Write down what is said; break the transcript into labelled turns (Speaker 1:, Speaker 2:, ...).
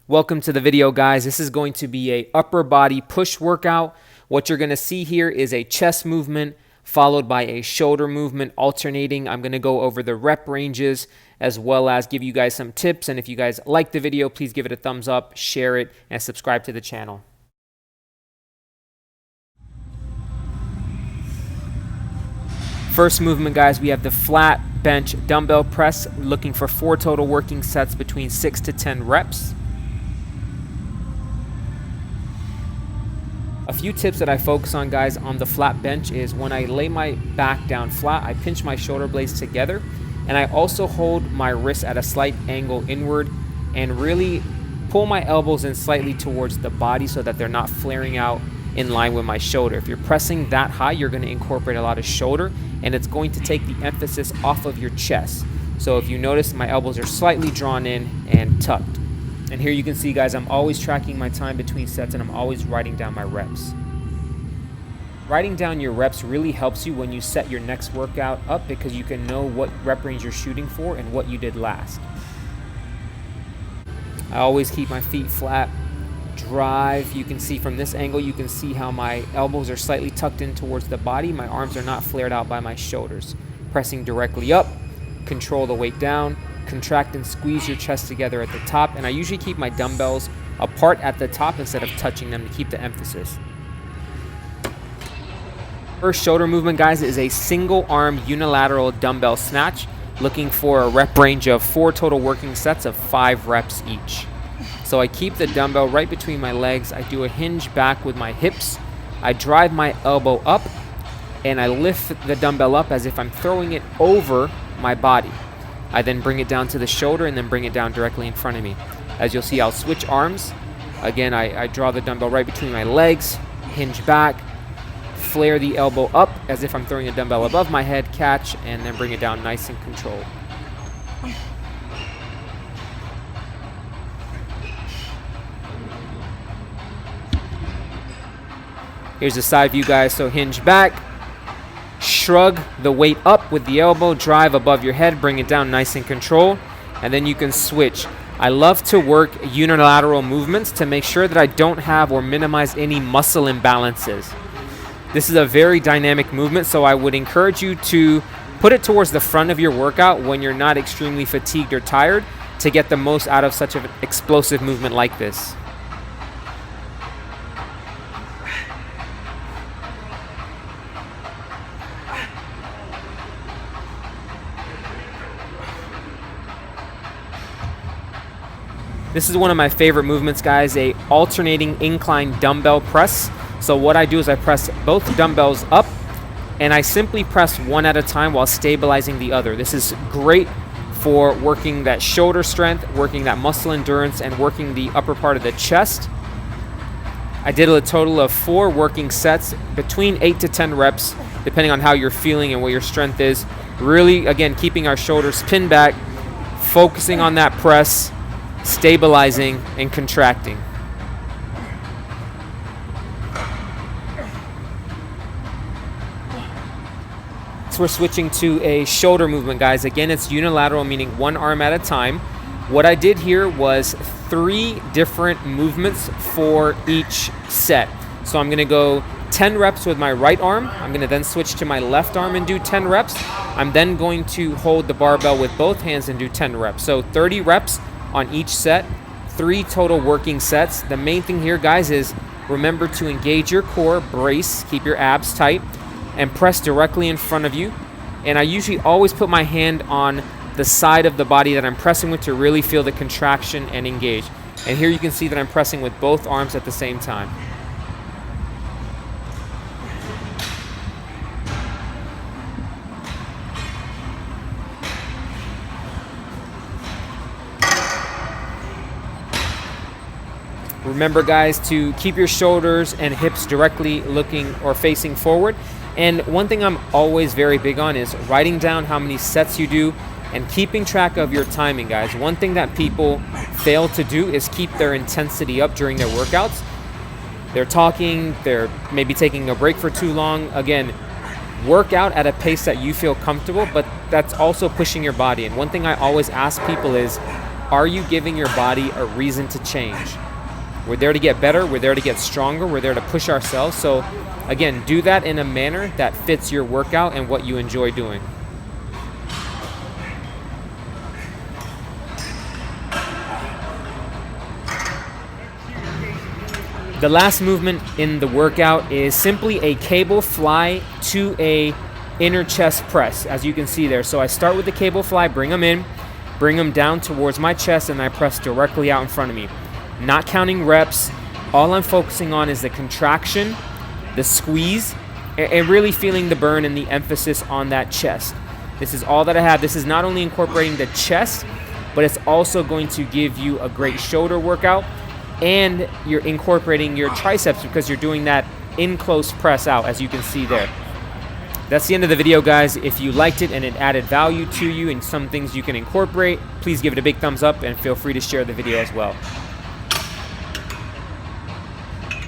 Speaker 1: Welcome to the video, guys. This is going to be a upper body push workout. What you're going to see here is a chest movement followed by a shoulder movement alternating. I'm going to go over the rep ranges as well as give you guys some tips. And if you guys like the video, please give it a thumbs up, share it, and subscribe to the channel. First movement, guys, we have the flat bench dumbbell press, looking for 4 total working sets between 6 to 10 reps. A few tips that I focus on, guys, on the flat bench is when I lay my back down flat, I pinch my shoulder blades together, and I also hold my wrists at a slight angle inward and really pull my elbows in slightly towards the body so that they're not flaring out in line with my shoulder. If you're pressing that high, you're going to incorporate a lot of shoulder, and it's going to take the emphasis off of your chest. So if you notice, my elbows are slightly drawn in and tucked. And here you can see, guys, I'm always tracking my time between sets and I'm always writing down my reps. Writing down your reps really helps you when you set your next workout up because you can know what rep range you're shooting for and what you did last. I always keep my feet flat, drive. You can see from this angle, you can see how my elbows are slightly tucked in towards the body. My arms are not flared out by my shoulders. Pressing directly up, control the weight down, contract and squeeze your chest together at the top, and I usually keep my dumbbells apart at the top instead of touching them to keep the emphasis. First shoulder movement, guys, is a single arm unilateral dumbbell snatch, looking for a rep range of 4 total working sets of 5 reps each. So I keep the dumbbell right between my legs, I do a hinge back with my hips, I drive my elbow up, and I lift the dumbbell up as if I'm throwing it over my body. I then bring it down to the shoulder and then bring it down directly in front of me. As you'll see, I'll switch arms. Again, I draw the dumbbell right between my legs, hinge back, flare the elbow up as if I'm throwing a dumbbell above my head, catch, and then bring it down nice and controlled. Here's the side view, guys. So hinge back, shrug the weight up with the elbow, drive above your head, bring it down nice and controlled, and then you can switch. I love to work unilateral movements to make sure that I don't have or minimize any muscle imbalances. This is a very dynamic movement, so I would encourage you to put it towards the front of your workout when you're not extremely fatigued or tired to get the most out of such an explosive movement like this. This is one of my favorite movements, guys, a alternating incline dumbbell press. So what I do is I press both dumbbells up and I simply press one at a time while stabilizing the other. This is great for working that shoulder strength, working that muscle endurance, and working the upper part of the chest. I did a total of 4 working sets between 8 to 10 reps, depending on how you're feeling and what your strength is. Really, again, keeping our shoulders pinned back, focusing on that press, stabilizing and contracting. So we're switching to a shoulder movement, guys. Again, it's unilateral, meaning one arm at a time. What I did here was 3 different movements for each set. So I'm going to go 10 reps with my right arm. I'm going to then switch to my left arm and do 10 reps. I'm then going to hold the barbell with both hands and do 10 reps. So 30 reps on each set, 3 total working sets. The main thing here, guys, is remember to engage your core, brace, keep your abs tight, and press directly in front of you. And I usually always put my hand on the side of the body that I'm pressing with to really feel the contraction and engage. And here you can see that I'm pressing with both arms at the same time. Remember, guys, to keep your shoulders and hips directly looking or facing forward. And one thing I'm always very big on is writing down how many sets you do and keeping track of your timing, guys. One thing that people fail to do is keep their intensity up during their workouts. They're talking, they're maybe taking a break for too long. Again, work out at a pace that you feel comfortable, but that's also pushing your body. And one thing I always ask people is, Are you giving your body a reason to change? We're there to get better. We're there to get stronger. We're there to push ourselves. So again, do that in a manner that fits your workout and what you enjoy doing. The last movement in the workout is simply a cable fly to a inner chest press, as you can see there. So I start with the cable fly, bring them in, bring them down towards my chest, and I press directly out in front of me. Not counting reps. All I'm focusing on is the contraction, the squeeze, and really feeling the burn and the emphasis on that chest. This is all that I have. This is not only incorporating the chest, but it's also going to give you a great shoulder workout, and you're incorporating your triceps because you're doing that in close press out, as you can see there. That's the end of the video, guys. If you liked it and it added value to you and some things you can incorporate, please give it a big thumbs up and feel free to share the video as well.